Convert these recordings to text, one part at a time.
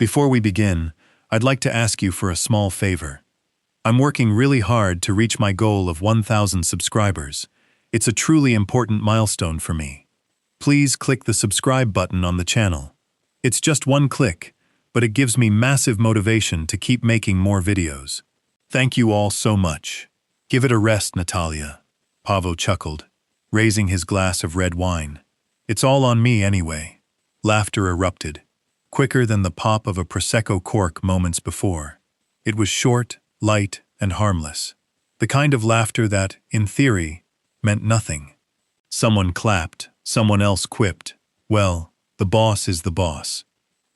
Before we begin, I'd like to ask you for a small favor. I'm working really hard to reach my goal of 1,000 subscribers. It's a truly important milestone for me. Please click the subscribe button on the channel. It's just one click, but it gives me massive motivation to keep making more videos. Thank you all so much. Give it a rest, Natalia. Paweł chuckled, raising his glass of red wine. It's all on me anyway. Laughter erupted, quicker than the pop of a Prosecco cork moments before. It was short, light, and harmless. The kind of laughter that, in theory, meant nothing. Someone clapped, someone else quipped, "Well, the boss is the boss."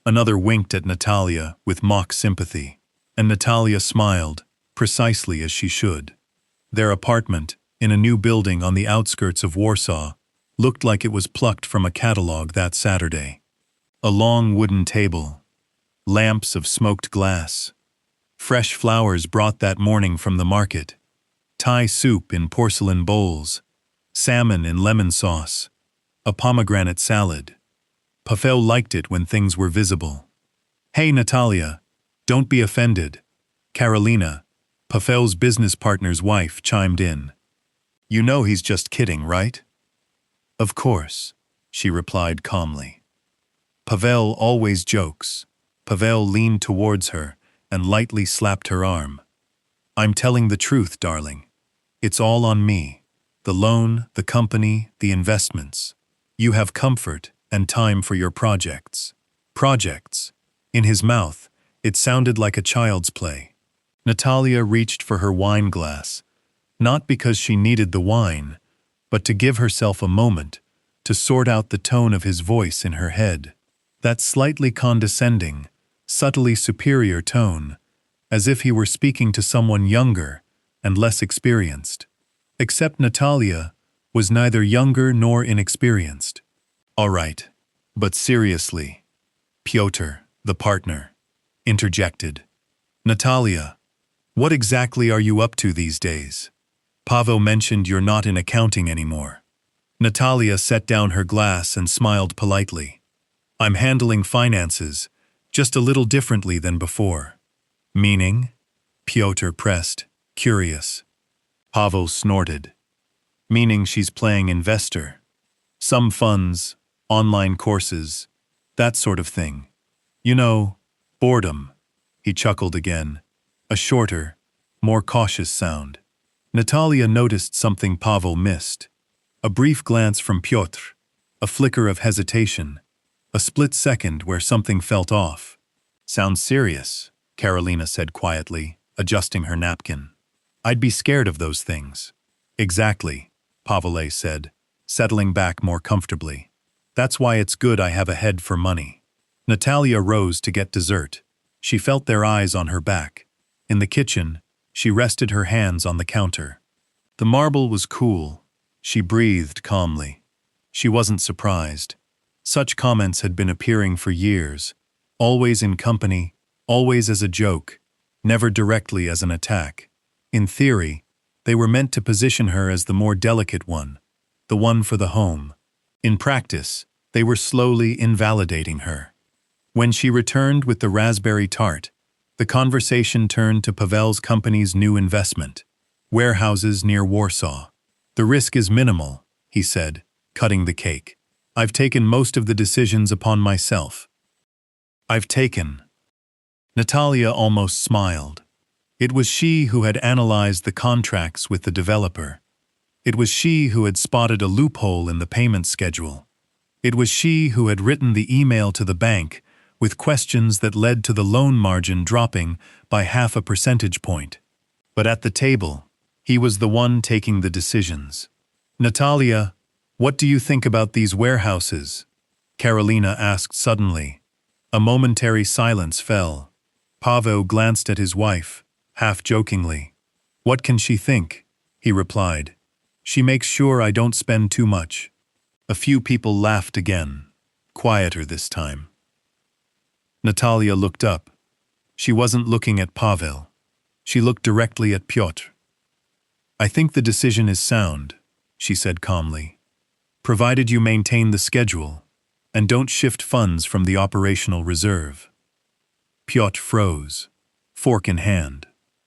Another winked at Natalia with mock sympathy, and Natalia smiled, precisely as she should. Their apartment, in a new building on the outskirts of Warsaw, looked like it was plucked from a catalog that Saturday. A long wooden table, lamps of smoked glass, fresh flowers brought that morning from the market, Thai soup in porcelain bowls, salmon in lemon sauce, a pomegranate salad. Paweł liked it when things were visible. "Hey, Natalia, don't be offended." Karolina, Paweł's business partner's wife, chimed in. "You know he's just kidding, right?" "Of course," she replied calmly. "Paweł always jokes." Paweł leaned towards her and lightly slapped her arm. "I'm telling the truth, darling. It's all on me. The loan, the company, the investments. You have comfort and time for your projects." Projects. In his mouth, it sounded like a child's play. Natalia reached for her wine glass, not because she needed the wine, but to give herself a moment to sort out the tone of his voice in her head. That slightly condescending, subtly superior tone, as if he were speaking to someone younger and less experienced. Except Natalia was neither younger nor inexperienced. "All right, but seriously," Piotr, the partner, interjected. "Natalia, what exactly are you up to these days? Paweł mentioned you're not in accounting anymore." Natalia set down her glass and smiled politely. "I'm handling finances, just a little differently than before." "Meaning?" Piotr pressed, curious. Paweł snorted. "Meaning she's playing investor. Some funds, online courses, that sort of thing. You know, boredom." He chuckled again, a shorter, more cautious sound. Natalia noticed something Paweł missed. A brief glance from Piotr, a flicker of hesitation, a split second where something felt off. "Sounds serious," Karolina said quietly, adjusting her napkin. "I'd be scared of those things." "Exactly," Paweł said, settling back more comfortably. "That's why it's good I have a head for money." Natalia rose to get dessert. She felt their eyes on her back. In the kitchen, she rested her hands on the counter. The marble was cool. She breathed calmly. She wasn't surprised. Such comments had been appearing for years, always in company, always as a joke, never directly as an attack. In theory, they were meant to position her as the more delicate one, the one for the home. In practice, they were slowly invalidating her. When she returned with the raspberry tart, the conversation turned to Paweł's company's new investment, warehouses near Warsaw. "The risk is minimal," he said, cutting the cake. "I've taken most of the decisions upon myself." Natalia almost smiled. It was she who had analyzed the contracts with the developer. It was she who had spotted a loophole in the payment schedule. It was she who had written the email to the bank with questions that led to the loan margin dropping by 0.5 percentage point. But at the table, he was the one taking the decisions. "Natalia, what do you think about these warehouses?" Karolina asked suddenly. A momentary silence fell. Paweł glanced at his wife, half-jokingly. "What can she think?" he replied. "She makes sure I don't spend too much." A few people laughed again, quieter this time. Natalia looked up. She wasn't looking at Paweł. She looked directly at Piotr. "I think the decision is sound," she said calmly, "provided you maintain the schedule and don't shift funds from the operational reserve." Piotr froze, fork in hand.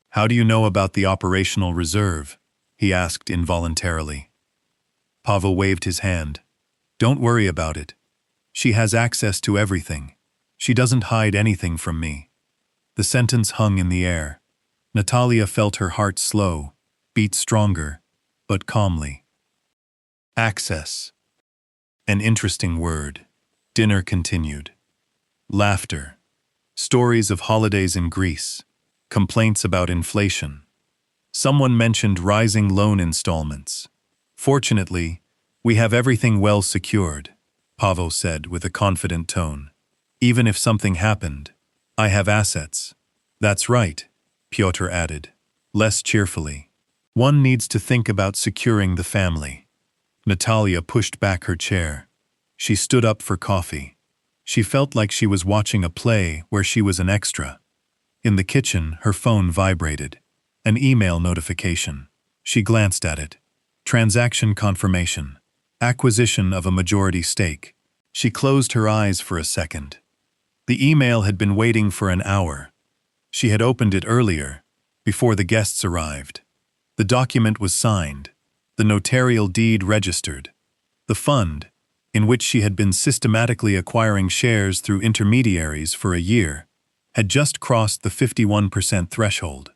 How do you know about the operational reserve? He asked involuntarily. Paweł waved his hand. Don't worry about it. She has access to everything. She doesn't hide anything from me. The sentence hung in the air. Natalia felt her heart slow, beat stronger, but calmly. Access. An interesting word. Dinner continued. Laughter. Stories of holidays in Greece. Complaints about inflation. Someone mentioned rising loan installments. Fortunately, we have everything well secured, Paweł said with a confident tone. Even if something happened, I have assets. That's right, Piotr added, less cheerfully. One needs to think about securing the family. Natalia pushed back her chair. She stood up for coffee. She felt like she was watching a play where she was an extra. In the kitchen, her phone vibrated. An email notification. She glanced at it. Transaction confirmation. Acquisition of a majority stake. She closed her eyes for a second. The email had been waiting for an hour. She had opened it earlier, before the guests arrived. The document was signed. The notarial deed registered. The fund, in which she had been systematically acquiring shares through intermediaries for a year, had just crossed the 51% threshold.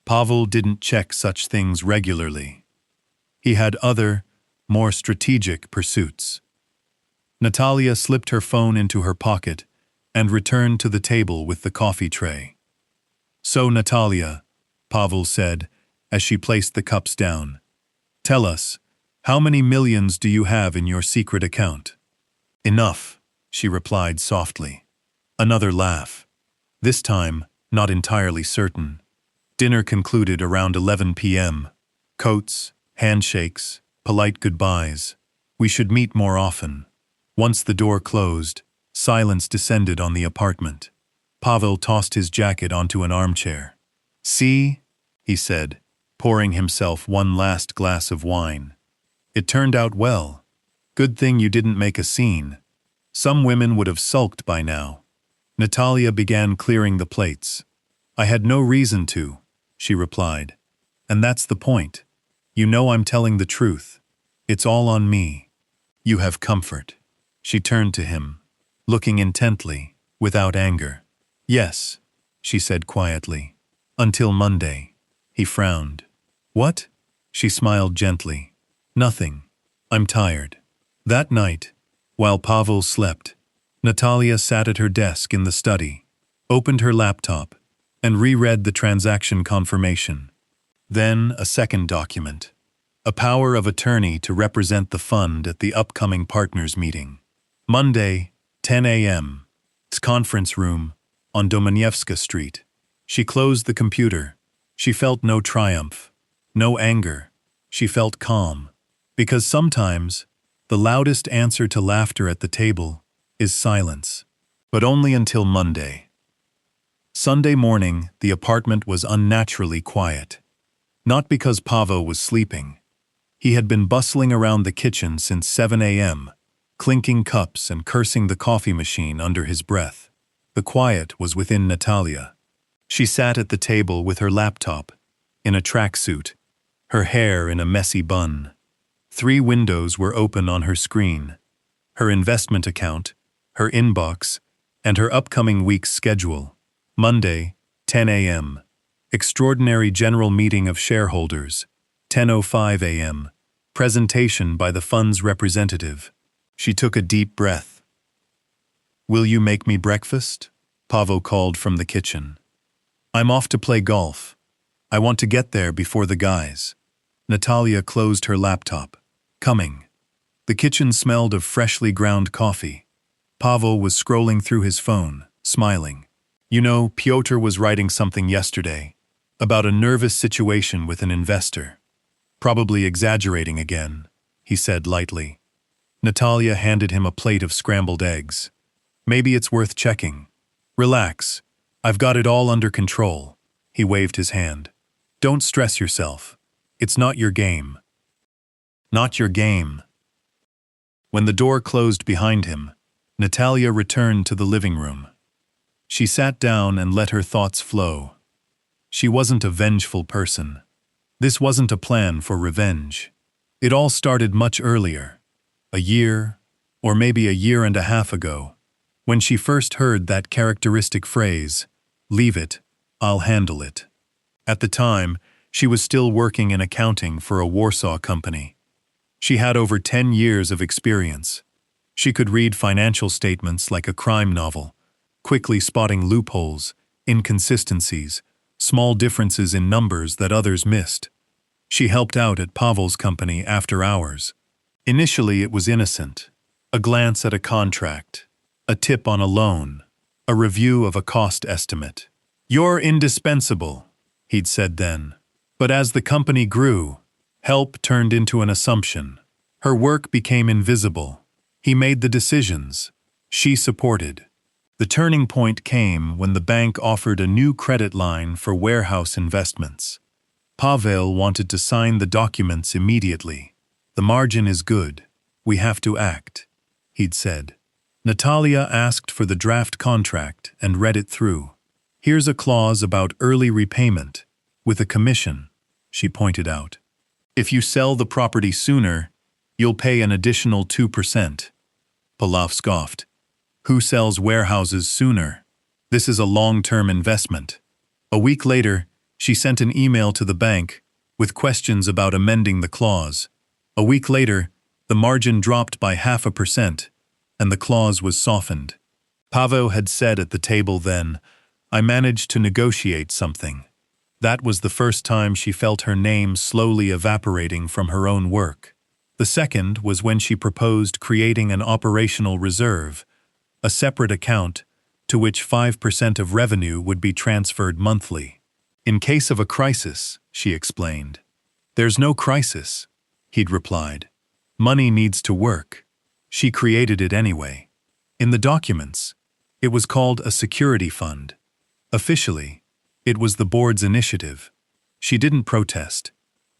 Paweł didn't check such things regularly. He had other, more strategic pursuits. Natalia slipped her phone into her pocket and returned to the table with the coffee tray. So, Natalia, Paweł said, as she placed the cups down, tell us, how many millions do you have in your secret account? Enough, she replied softly. Another laugh. This time, not entirely certain. Dinner concluded around 11 p.m. Coats, handshakes, polite goodbyes. We should meet more often. Once the door closed, silence descended on the apartment. Paweł tossed his jacket onto an armchair. See, he said, pouring himself one last glass of wine. It turned out well. Good thing you didn't make a scene. Some women would have sulked by now. Natalia began clearing the plates. I had no reason to, she replied. And that's the point. You know I'm telling the truth. It's all on me. You have comfort. She turned to him, looking intently, without anger. Yes, she said quietly. Until Monday. He frowned. What? She smiled gently. Nothing. I'm tired. That night, while Paweł slept, Natalia sat at her desk in the study, opened her laptop, and reread the transaction confirmation. Then a second document. A power of attorney to represent the fund at the upcoming partners meeting. Monday, 10 a.m. Conference room on Domaniewska Street. She closed the computer. She felt no triumph, no anger. She felt calm. Because sometimes, the loudest answer to laughter at the table is silence. But only until Monday. Sunday morning, the apartment was unnaturally quiet. Not because Paweł was sleeping. He had been bustling around the kitchen since 7 a.m., clinking cups and cursing the coffee machine under his breath. The quiet was within Natalia. She sat at the table with her laptop, in a tracksuit, her hair in a messy bun. 3 windows were open on her screen. Her investment account, her inbox, and her upcoming week's schedule. Monday, 10 a.m. Extraordinary General Meeting of Shareholders, 10:05 a.m. Presentation by the fund's representative. She took a deep breath. Will you make me breakfast? Paweł called from the kitchen. I'm off to play golf. I want to get there before the guys. Natalia closed her laptop. Coming. The kitchen smelled of freshly ground coffee. Paweł was scrolling through his phone, smiling. You know, Piotr was writing something yesterday about a nervous situation with an investor. Probably exaggerating again, he said lightly. Natalia handed him a plate of scrambled eggs. Maybe it's worth checking. Relax. I've got it all under control. He waved his hand. Don't stress yourself. It's not your game. Not your game. When the door closed behind him, Natalia returned to the living room. She sat down and let her thoughts flow. She wasn't a vengeful person. This wasn't a plan for revenge. It all started much earlier, a year, or maybe a year and a half ago, when she first heard that characteristic phrase, "Leave it, I'll handle it." At the time, she was still working in accounting for a Warsaw company. She had over 10 years of experience. She could read financial statements like a crime novel, quickly spotting loopholes, inconsistencies, small differences in numbers that others missed. She helped out at Pawel's company after hours. Initially it was innocent. A glance at a contract, a tip on a loan, a review of a cost estimate. "You're indispensable," he'd said then. But as the company grew, help turned into an assumption. Her work became invisible. He made the decisions. She supported. The turning point came when the bank offered a new credit line for warehouse investments. Paweł wanted to sign the documents immediately. "The margin is good. We have to act," he'd said. Natalia asked for the draft contract and read it through. "Here's a clause about early repayment, with a commission," she pointed out. "If you sell the property sooner, you'll pay an additional 2%. Paweł scoffed. "Who sells warehouses sooner? This is a long-term investment." A week later, she sent an email to the bank with questions about amending the clause. A week later, the margin dropped by 0.5%, and the clause was softened. Paweł had said at the table then, "I managed to negotiate something." That was the first time she felt her name slowly evaporating from her own work. The second was when she proposed creating an operational reserve, a separate account to which 5% of revenue would be transferred monthly. "In case of a crisis," she explained. "There's no crisis," he'd replied. "Money needs to work." She created it anyway. In the documents, it was called a security fund. Officially, it was the board's initiative. She didn't protest.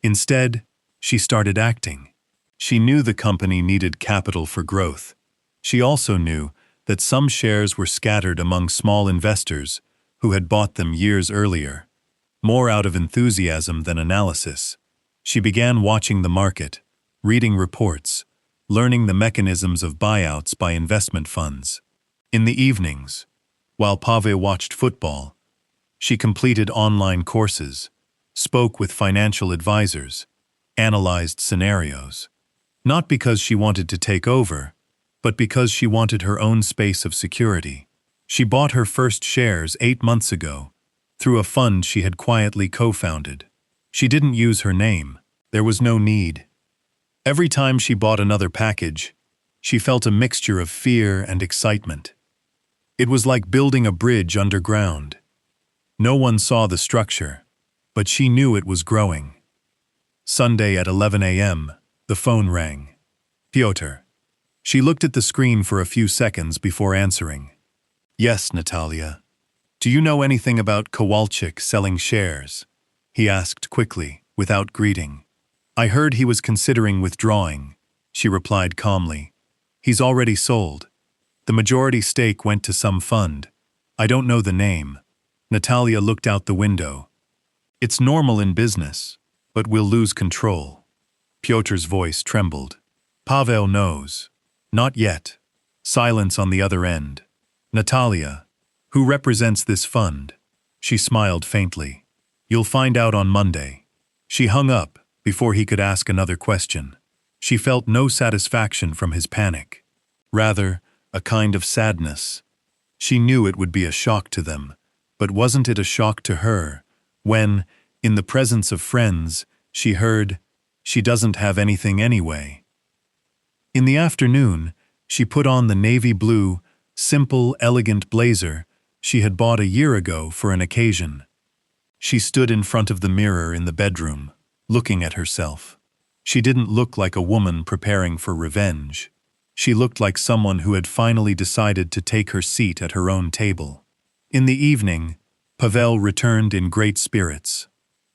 Instead, she started acting. She knew the company needed capital for growth. She also knew that some shares were scattered among small investors who had bought them years earlier. More out of enthusiasm than analysis, she began watching the market, reading reports, learning the mechanisms of buyouts by investment funds. In the evenings, while Paweł watched football, she completed online courses, spoke with financial advisors, analyzed scenarios. Not because she wanted to take over, but because she wanted her own space of security. She bought her first shares 8 months ago, through a fund she had quietly co-founded. She didn't use her name. There was no need. Every time she bought another package, she felt a mixture of fear and excitement. It was like building a bridge underground. No one saw the structure, but she knew it was growing. Sunday at 11 a.m., the phone rang. Piotr. She looked at the screen for a few seconds before answering. "Yes, Natalia. Do you know anything about Kowalczyk selling shares?" he asked quickly, without greeting. "I heard he was considering withdrawing," she replied calmly. "He's already sold. The majority stake went to some fund. I don't know the name." Natalia looked out the window. "It's normal in business, but we'll lose control." Piotr's voice trembled. "Paweł knows." "Not yet." Silence on the other end. "Natalia, who represents this fund?" She smiled faintly. "You'll find out on Monday." She hung up before he could ask another question. She felt no satisfaction from his panic. Rather, a kind of sadness. She knew it would be a shock to them, but wasn't it a shock to her when, in the presence of friends, she heard, "She doesn't have anything anyway." In the afternoon, she put on the navy blue, simple, elegant blazer she had bought a year ago for an occasion. She stood in front of the mirror in the bedroom, looking at herself. She didn't look like a woman preparing for revenge. She looked like someone who had finally decided to take her seat at her own table. In the evening, Paweł returned in great spirits.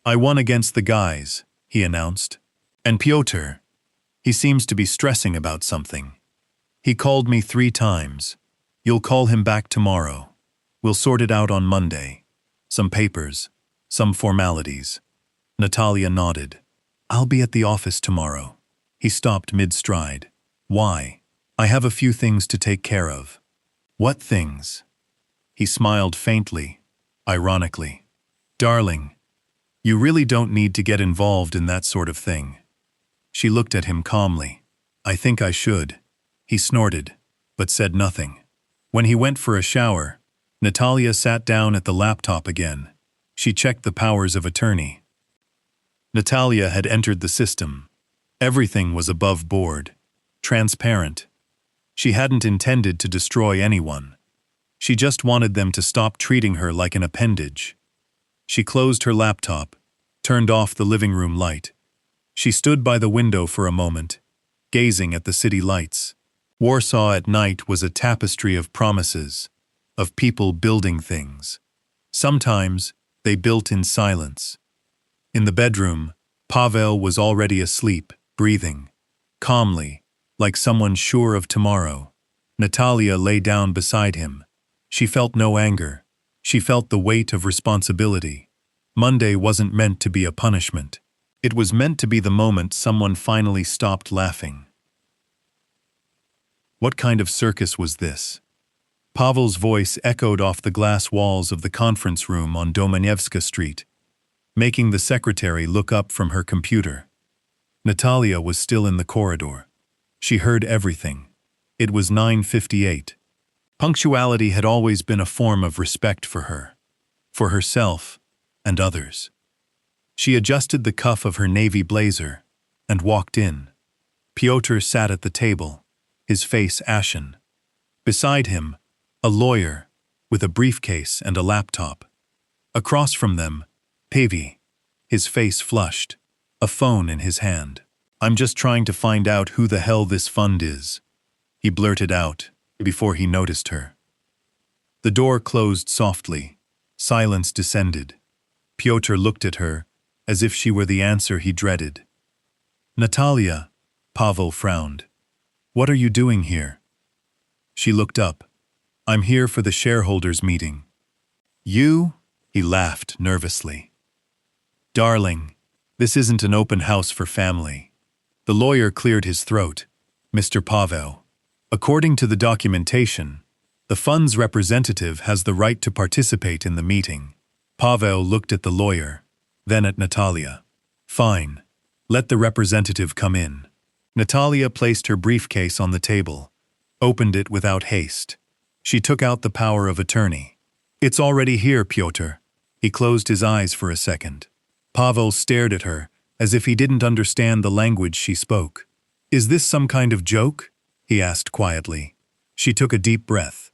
"I won against the guys," he announced. "And Piotr, he seems to be stressing about something. He called me 3 times. You'll call him back tomorrow." We'll sort it out on Monday. Some papers, some formalities. Natalia nodded. I'll be at the office tomorrow. He stopped mid-stride. Why? I have a few things to take care of. What things? He smiled faintly, ironically. Darling, you really don't need to get involved in that sort of thing. She looked at him calmly. I think I should. He snorted, but said nothing. When he went for a shower, Natalia sat down at the laptop again. She checked the powers of attorney. Natalia had entered the system. Everything was above board, transparent. She hadn't intended to destroy anyone. She just wanted them to stop treating her like an appendage. She closed her laptop, turned off the living room light. She stood by the window for a moment, gazing at the city lights. Warsaw at night was a tapestry of promises, of people building things. Sometimes they built in silence. In the bedroom, Paweł was already asleep, breathing calmly, like someone sure of tomorrow. Natalia lay down beside him. She felt no anger. She felt the weight of responsibility. Monday wasn't meant to be a punishment. It was meant to be the moment someone finally stopped laughing. What kind of circus was this? Paweł's voice echoed off the glass walls of the conference room on Domaniewska Street, making the secretary look up from her computer. Natalia was still in the corridor. She heard everything. It was 9:58. Punctuality had always been a form of respect for her, for herself and others. She adjusted the cuff of her navy blazer and walked in. Piotr sat at the table, his face ashen. Beside him, a lawyer with a briefcase and a laptop. Across from them, Paweł, his face flushed, a phone in his hand. I'm just trying to find out who the hell this fund is, he blurted out before he noticed her. The door closed softly. Silence descended. Piotr looked at her as if she were the answer he dreaded. Natalia, Paweł frowned. What are you doing here? She looked up. I'm here for the shareholders' meeting. You? He laughed nervously. Darling, this isn't an open house for family. The lawyer cleared his throat. Mr. Paweł, according to the documentation, the fund's representative has the right to participate in the meeting. Paweł looked at the lawyer, then at Natalia. Fine. Let the representative come in. Natalia placed her briefcase on the table, opened it without haste. She took out the power of attorney. It's already here, Piotr. He closed his eyes for a second. Paweł stared at her, as if he didn't understand the language she spoke. Is this some kind of joke? He asked quietly. She took a deep breath.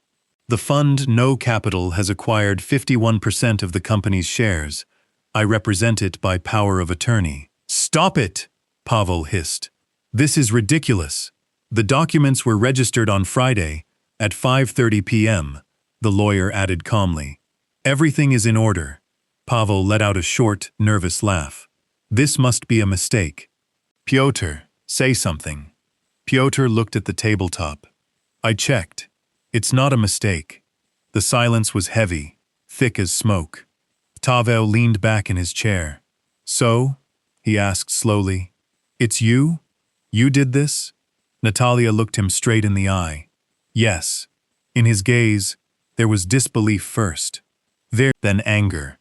The fund No Capital has acquired 51% of the company's shares. I represent it by power of attorney. Stop it! Paweł hissed. This is ridiculous. The documents were registered on Friday at 5:30 p.m., the lawyer added calmly. Everything is in order. Paweł let out a short, nervous laugh. This must be a mistake. Piotr, say something. Piotr looked at the tabletop. I checked. It's not a mistake. The silence was heavy, thick as smoke. Paweł leaned back in his chair. So? He asked slowly. It's you? You did this? Natalia looked him straight in the eye. Yes. In his gaze, there was disbelief first. Then anger.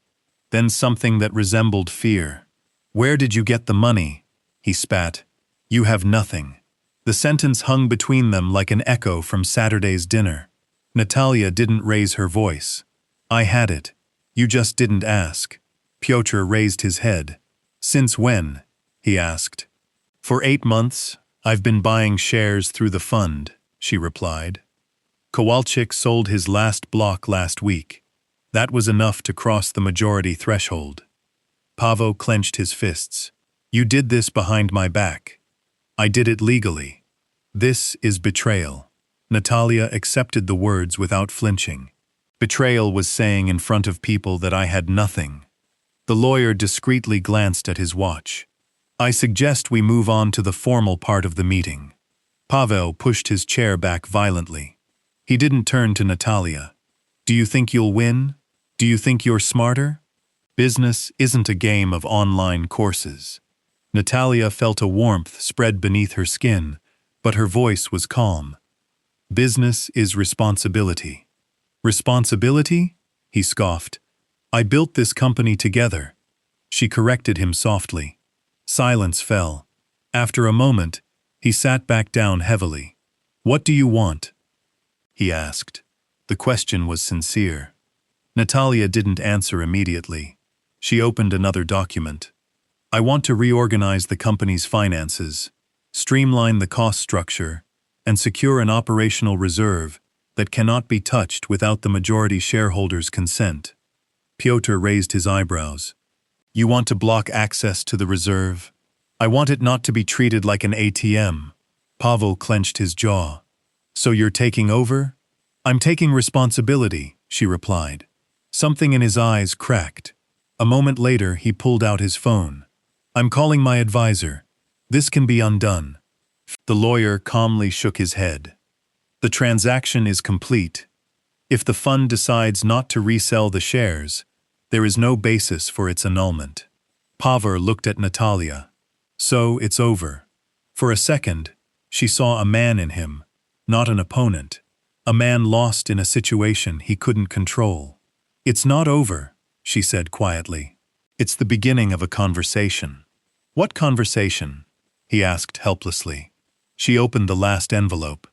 Then something that resembled fear. Where did you get the money? He spat. You have nothing. The sentence hung between them like an echo from Saturday's dinner. Natalia didn't raise her voice. I had it. You just didn't ask. Piotr raised his head. Since when? He asked. For 8 months, I've been buying shares through the fund, she replied. Kowalczyk sold his last block last week. That was enough to cross the majority threshold. Paweł clenched his fists. You did this behind my back. I did it legally. This is betrayal. Natalia accepted the words without flinching. Betrayal was saying in front of people that I had nothing. The lawyer discreetly glanced at his watch. I suggest we move on to the formal part of the meeting. Paweł pushed his chair back violently. He didn't turn to Natalia. Do you think you'll win? Do you think you're smarter? Business isn't a game of online courses. Natalia felt a warmth spread beneath her skin, but her voice was calm. Business is responsibility. Responsibility? He scoffed. I built this company together. She corrected him softly. Silence fell. After a moment, he sat back down heavily. What do you want? He asked. The question was sincere. Natalia didn't answer immediately. She opened another document. I want to reorganize the company's finances, streamline the cost structure, and secure an operational reserve that cannot be touched without the majority shareholders' consent. Piotr raised his eyebrows. You want to block access to the reserve? I want it not to be treated like an ATM. Paweł clenched his jaw. So you're taking over? I'm taking responsibility, she replied. Something in his eyes cracked. A moment later, he pulled out his phone. I'm calling my advisor. This can be undone. The lawyer calmly shook his head. The transaction is complete. If the fund decides not to resell the shares, there is no basis for its annulment. Paweł looked at Natalia. So it's over. For a second, she saw a man in him, not an opponent, a man lost in a situation he couldn't control. It's not over, she said quietly. It's the beginning of a conversation. What conversation? He asked helplessly. She opened the last envelope.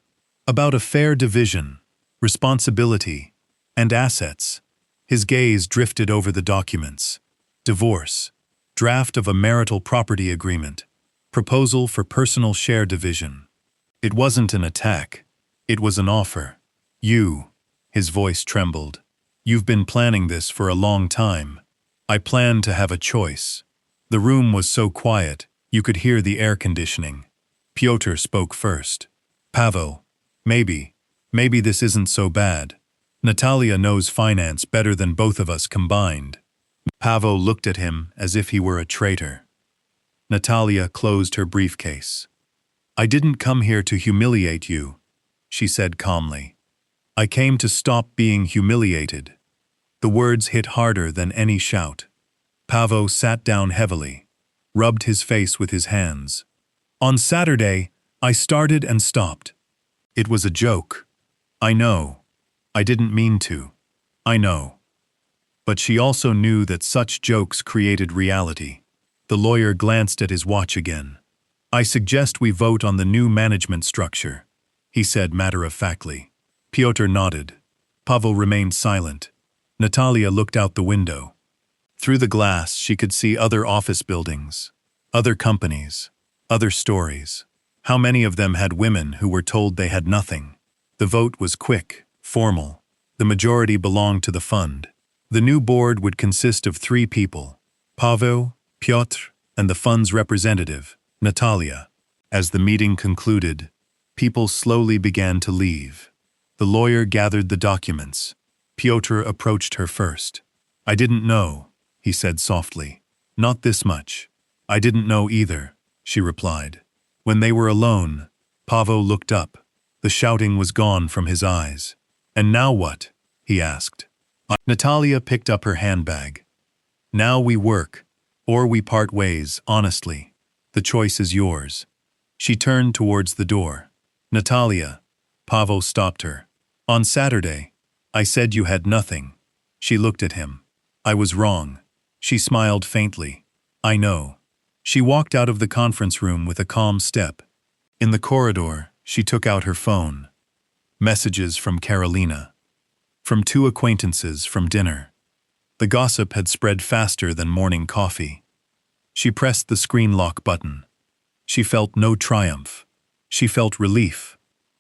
About a fair division, responsibility, and assets. His gaze drifted over the documents. Divorce, draft of a marital property agreement, proposal for personal share division. It wasn't an attack. It was an offer. His voice trembled. You've been planning this for a long time. I planned to have a choice. The room was so quiet, you could hear the air conditioning. Piotr spoke first. Paweł, maybe this isn't so bad. Natalia knows finance better than both of us combined. Paweł looked at him as if he were a traitor. Natalia closed her briefcase. I didn't come here to humiliate you, she said calmly. I came to stop being humiliated. The words hit harder than any shout. Paweł sat down heavily, rubbed his face with his hands. On Saturday, I started and stopped. It was a joke. I know. I didn't mean to. I know. But she also knew that such jokes created reality. The lawyer glanced at his watch again. I suggest we vote on the new management structure, he said matter-of-factly. Piotr nodded. Paweł remained silent. Natalia looked out the window. Through the glass, she could see other office buildings, other companies, other stories. How many of them had women who were told they had nothing? The vote was quick, formal. The majority belonged to the fund. The new board would consist of 3 people, Paweł, Piotr, and the fund's representative, Natalia. As the meeting concluded, people slowly began to leave. The lawyer gathered the documents. Piotr approached her first. I didn't know, he said softly. Not this much. I didn't know either, she replied. When they were alone, Paweł looked up. The shouting was gone from his eyes. And now what? He asked. Natalia picked up her handbag. Now we work, or we part ways, honestly. The choice is yours. She turned towards the door. Natalia. Paweł stopped her. On Saturday, I said you had nothing. She looked at him. I was wrong. She smiled faintly. I know. She walked out of the conference room with a calm step. In the corridor, she took out her phone. Messages from Carolina. From 2 acquaintances from dinner. The gossip had spread faster than morning coffee. She pressed the screen lock button. She felt no triumph. She felt relief.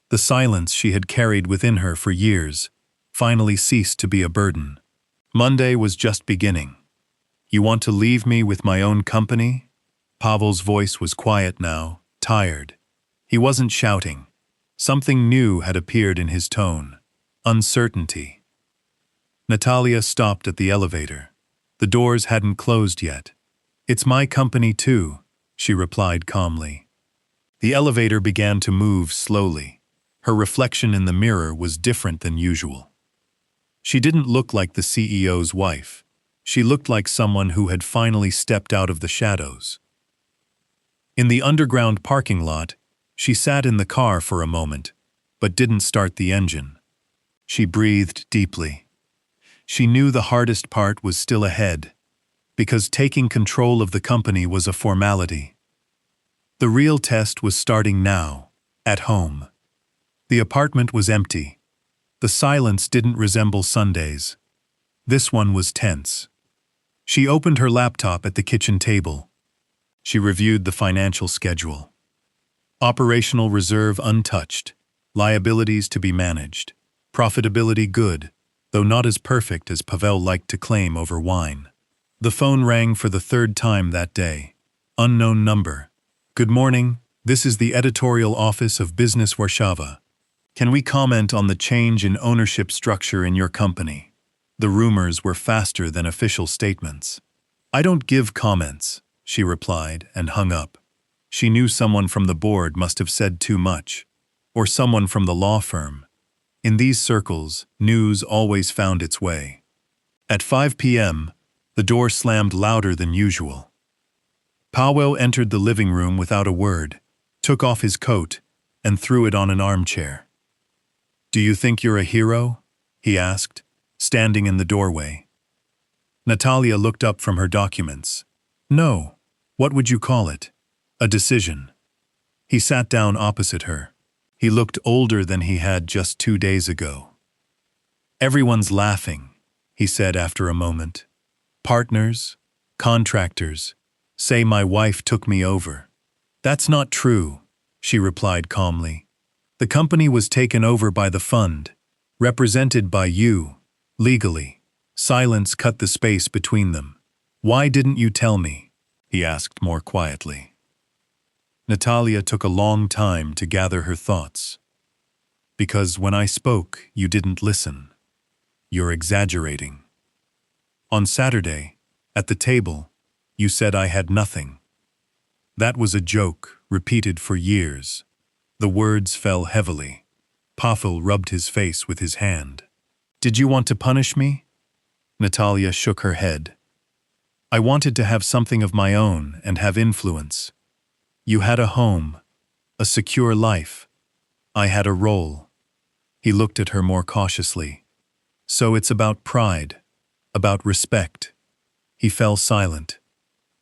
The silence she had carried within her for years finally ceased to be a burden. Monday was just beginning. You want to leave me with my own company? Paweł's voice was quiet now, tired. He wasn't shouting. Something new had appeared in his tone. Uncertainty. Natalia stopped at the elevator. The doors hadn't closed yet. It's my company too, she replied calmly. The elevator began to move slowly. Her reflection in the mirror was different than usual. She didn't look like the CEO's wife. She looked like someone who had finally stepped out of the shadows. In the underground parking lot, she sat in the car for a moment, but didn't start the engine. She breathed deeply. She knew the hardest part was still ahead, because taking control of the company was a formality. The real test was starting now, at home. The apartment was empty. The silence didn't resemble Sundays. This one was tense. She opened her laptop at the kitchen table. She reviewed the financial schedule. Operational reserve untouched, liabilities to be managed, profitability good, though not as perfect as Paweł liked to claim over wine. The phone rang for the third time that day. Unknown number. Good morning, this is the editorial office of Business Warszawa. Can we comment on the change in ownership structure in your company? The rumors were faster than official statements. I don't give comments, she replied and hung up. She knew someone from the board must have said too much, or someone from the law firm. In these circles, news always found its way. At 5 p.m., the door slammed louder than usual. Paweł entered the living room without a word, took off his coat, and threw it on an armchair. Do you think you're a hero? He asked, standing in the doorway. Natalia looked up from her documents. No, what would you call it? A decision. He sat down opposite her. He looked older than he had just 2 days ago. Everyone's laughing, he said after a moment. Partners, contractors, say my wife took me over. That's not true, she replied calmly. The company was taken over by the fund, represented by you, legally. Silence cut the space between them. Why didn't you tell me? He asked more quietly. Natalia took a long time to gather her thoughts. Because when I spoke, you didn't listen. You're exaggerating. On Saturday, at the table, you said I had nothing. That was a joke, repeated for years. The words fell heavily. Paweł rubbed his face with his hand. Did you want to punish me? Natalia shook her head. I wanted to have something of my own and have influence. You had a home, a secure life. I had a role. He looked at her more cautiously. So it's about pride, about respect. He fell silent.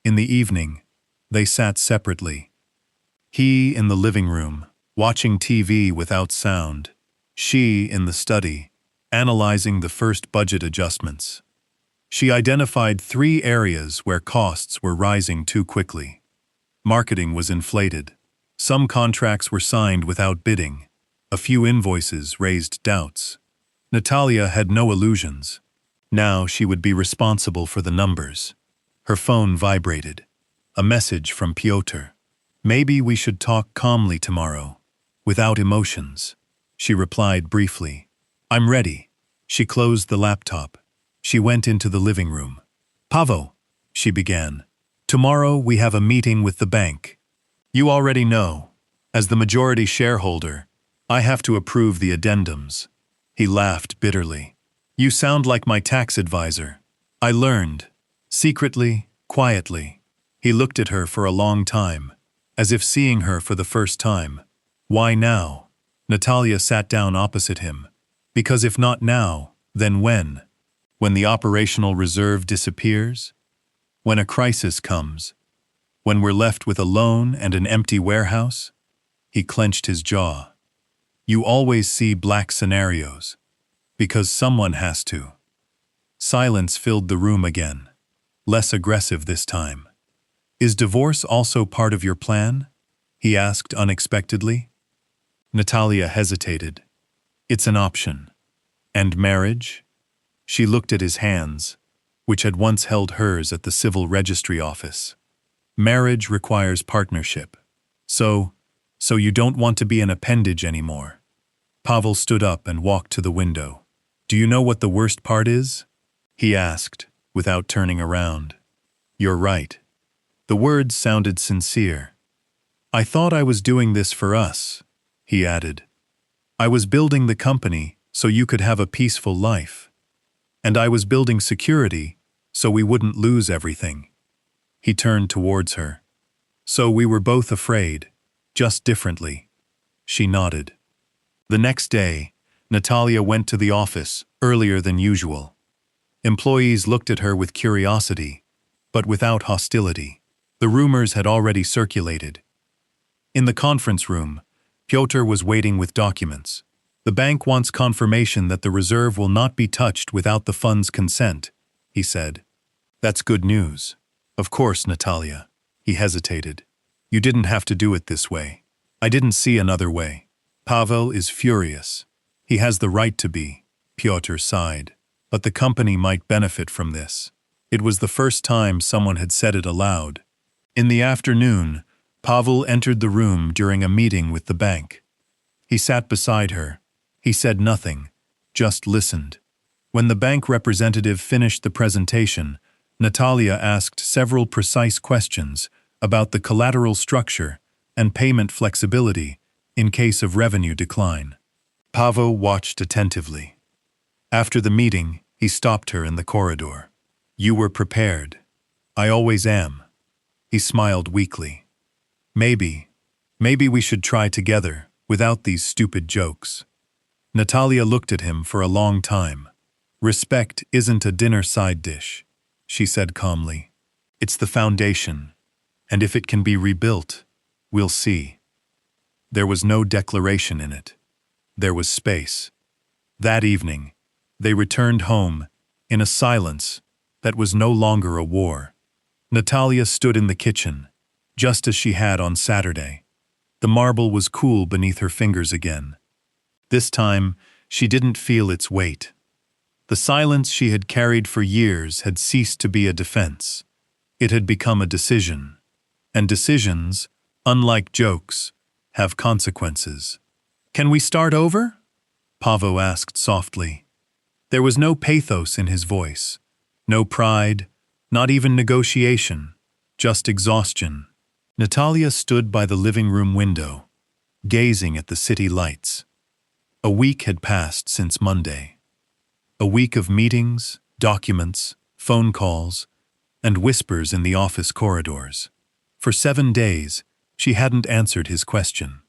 In the evening, they sat separately. He in the living room, watching TV without sound. She in the study, analyzing the first budget adjustments. She identified 3 areas where costs were rising too quickly. Marketing was inflated. Some contracts were signed without bidding. A few invoices raised doubts. Natalia had no illusions. Now she would be responsible for the numbers. Her phone vibrated. A message from Piotr. Maybe we should talk calmly tomorrow, without emotions. She replied briefly. I'm ready. She closed the laptop. She went into the living room. Paweł, she began. Tomorrow we have a meeting with the bank. You already know. As the majority shareholder, I have to approve the addendums. He laughed bitterly. You sound like my tax advisor. I learned. Secretly, quietly. He looked at her for a long time, as if seeing her for the first time. Why now? Natalia sat down opposite him. Because if not now, then when? When the operational reserve disappears? When a crisis comes? When we're left with a loan and an empty warehouse? He clenched his jaw. You always see black scenarios. Because someone has to. Silence filled the room again. Less aggressive this time. Is divorce also part of your plan? He asked unexpectedly. Natalia hesitated. It's an option. And marriage? She looked at his hands, which had once held hers at the civil registry office. Marriage requires partnership. So you don't want to be an appendage anymore. Paweł stood up and walked to the window. Do you know what the worst part is? He asked, without turning around. You're right. The words sounded sincere. I thought I was doing this for us, he added. I was building the company so you could have a peaceful life. And I was building security, so we wouldn't lose everything. He turned towards her. So we were both afraid, just differently. She nodded. The next day, Natalia went to the office earlier than usual. Employees looked at her with curiosity, but without hostility. The rumors had already circulated. In the conference room, Piotr was waiting with documents. The bank wants confirmation that the reserve will not be touched without the fund's consent, he said. That's good news. Of course, Natalia. He hesitated. You didn't have to do it this way. I didn't see another way. Paweł is furious. He has the right to be, Piotr sighed. But the company might benefit from this. It was the first time someone had said it aloud. In the afternoon, Paweł entered the room during a meeting with the bank. He sat beside her. He said nothing, just listened. When the bank representative finished the presentation, Natalia asked several precise questions about the collateral structure and payment flexibility in case of revenue decline. Paweł watched attentively. After the meeting, he stopped her in the corridor. You were prepared. I always am. He smiled weakly. Maybe we should try together without these stupid jokes. Natalia looked at him for a long time. Respect isn't a dinner side dish, she said calmly. It's the foundation, and if it can be rebuilt, we'll see. There was no declaration in it. There was space. That evening, they returned home in a silence that was no longer a war. Natalia stood in the kitchen, just as she had on Saturday. The marble was cool beneath her fingers again. This time, she didn't feel its weight. The silence she had carried for years had ceased to be a defense. It had become a decision. And decisions, unlike jokes, have consequences. Can we start over? Paweł asked softly. There was no pathos in his voice, no pride, not even negotiation, just exhaustion. Natalia stood by the living room window, gazing at the city lights. A week had passed since Monday. A week of meetings, documents, phone calls, and whispers in the office corridors. For 7 days, she hadn't answered his question.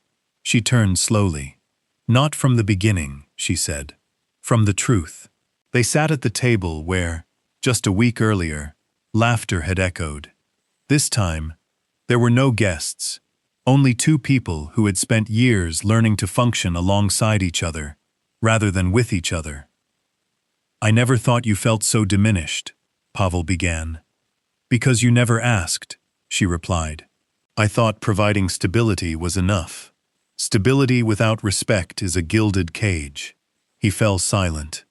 She turned slowly. Not from the beginning, she said. From the truth. They sat at the table where, just a week earlier, laughter had echoed. This time, there were no guests. Only two people who had spent years learning to function alongside each other, rather than with each other. I never thought you felt so diminished, Paweł began. Because you never asked, she replied. I thought providing stability was enough. Stability without respect is a gilded cage. He fell silent.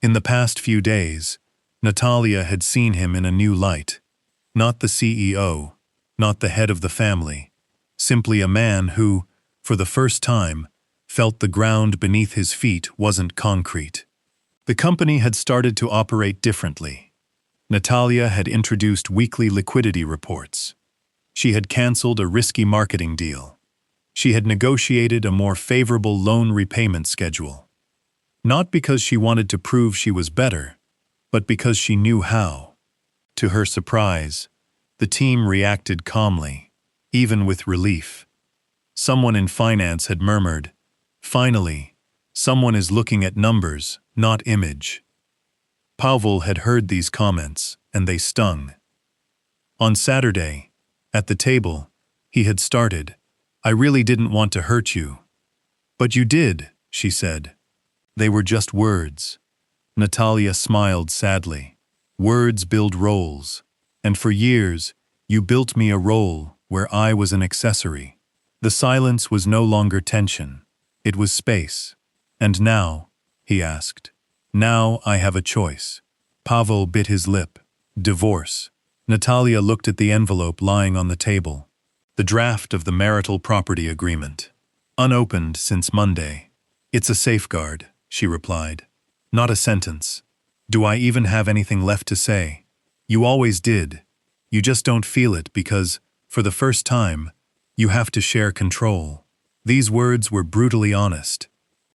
In the past few days, Natalia had seen him in a new light. Not the CEO, not the head of the family. Simply a man who, for the first time, felt the ground beneath his feet wasn't concrete. The company had started to operate differently. Natalia had introduced weekly liquidity reports. She had canceled a risky marketing deal. She had negotiated a more favorable loan repayment schedule. Not because she wanted to prove she was better, but because she knew how. To her surprise, the team reacted calmly. Even with relief. Someone in finance had murmured, "Finally, someone is looking at numbers, not image." Paweł had heard these comments, and they stung. On Saturday, at the table, he had started, "I really didn't want to hurt you." "But you did," she said. They were just words. Natalia smiled sadly. Words build roles, and for years, you built me a role where I was an accessory. The silence was no longer tension. It was space. And now, he asked, now I have a choice. Paweł bit his lip. Divorce. Natalia looked at the envelope lying on the table. The draft of the marital property agreement. Unopened since Monday. It's a safeguard, she replied. Not a sentence. Do I even have anything left to say? You always did. You just don't feel it because, for the first time, you have to share control. These words were brutally honest.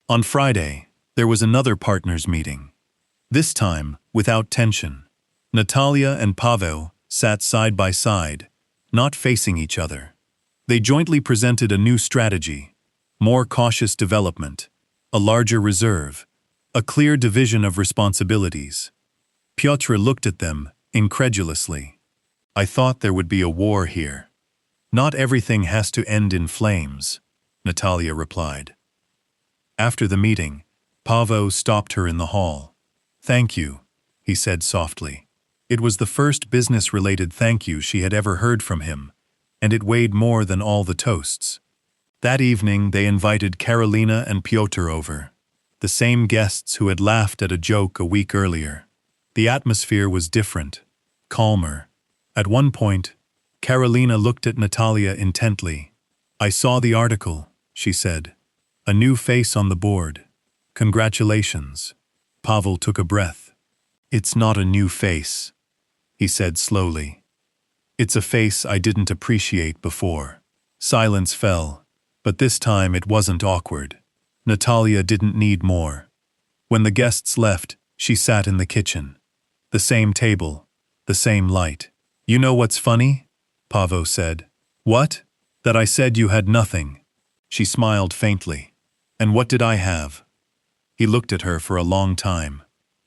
On Friday, there was another partners' meeting. This time, without tension. Natalia and Paweł sat side by side, not facing each other. They jointly presented a new strategy, more cautious development, a larger reserve, a clear division of responsibilities. Piotr looked at them incredulously. I thought there would be a war here. Not everything has to end in flames, Natalia replied. After the meeting, Paweł stopped her in the hall. Thank you, he said softly. It was the first business-related thank you she had ever heard from him, and it weighed more than all the toasts. That evening they invited Karolina and Piotr over, the same guests who had laughed at a joke a week earlier. The atmosphere was different, calmer. At one point, Karolina looked at Natalia intently. I saw the article, she said. A new face on the board. Congratulations. Paweł took a breath. It's not a new face, he said slowly. It's a face I didn't appreciate before. Silence fell, but this time it wasn't awkward. Natalia didn't need more. When the guests left, she sat in the kitchen. The same table, the same light. You know what's funny? Paweł said. What? That I said you had nothing. She smiled faintly. And what did I have? He looked at her for a long time.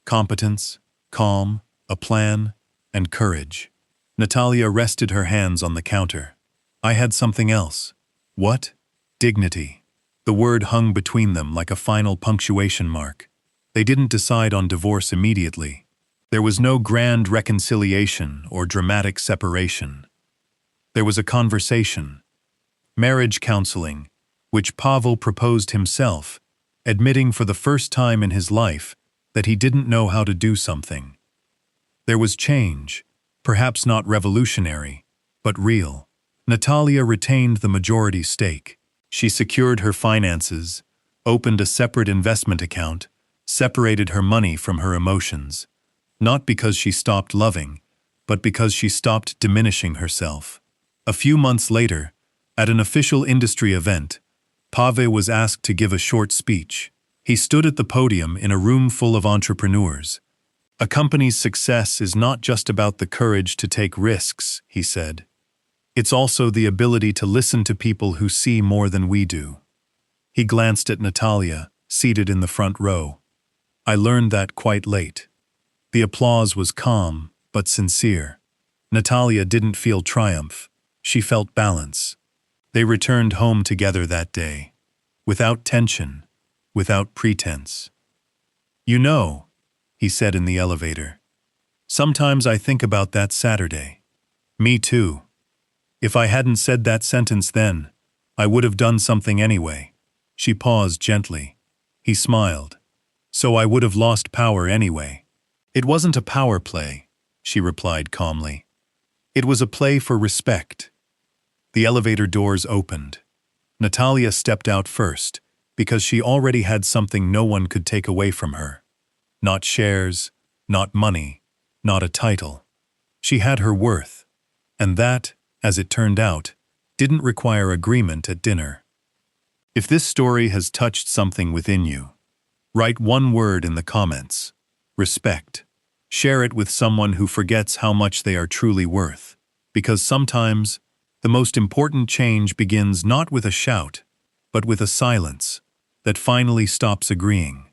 Competence, calm, a plan, and courage. Natalia rested her hands on the counter. I had something else. What? Dignity. The word hung between them like a final punctuation mark. They didn't decide on divorce immediately. There was no grand reconciliation or dramatic separation. There was a conversation. Marriage counseling, which Paweł proposed himself, admitting for the first time in his life that he didn't know how to do something. There was change, perhaps not revolutionary, but real. Natalia retained the majority stake. She secured her finances, opened a separate investment account, separated her money from her emotions, not because she stopped loving, but because she stopped diminishing herself. A few months later, at an official industry event, Paweł was asked to give a short speech. He stood at the podium in a room full of entrepreneurs. A company's success is not just about the courage to take risks, he said. It's also the ability to listen to people who see more than we do. He glanced at Natalia, seated in the front row. I learned that quite late. The applause was calm, but sincere. Natalia didn't feel triumph. She felt balance. They returned home together that day, without tension, without pretense. You know, he said in the elevator, sometimes I think about that Saturday. Me too. If I hadn't said that sentence then, I would have done something anyway. She paused gently. He smiled. So I would have lost power anyway. It wasn't a power play, she replied calmly. It was a play for respect. The elevator doors opened. Natalia stepped out first, because she already had something no one could take away from her. Not shares, not money, not a title. She had her worth, and that, as it turned out, didn't require agreement at dinner. If this story has touched something within you, write one word in the comments. Respect. Share it with someone who forgets how much they are truly worth, because sometimes the most important change begins not with a shout, but with a silence that finally stops agreeing.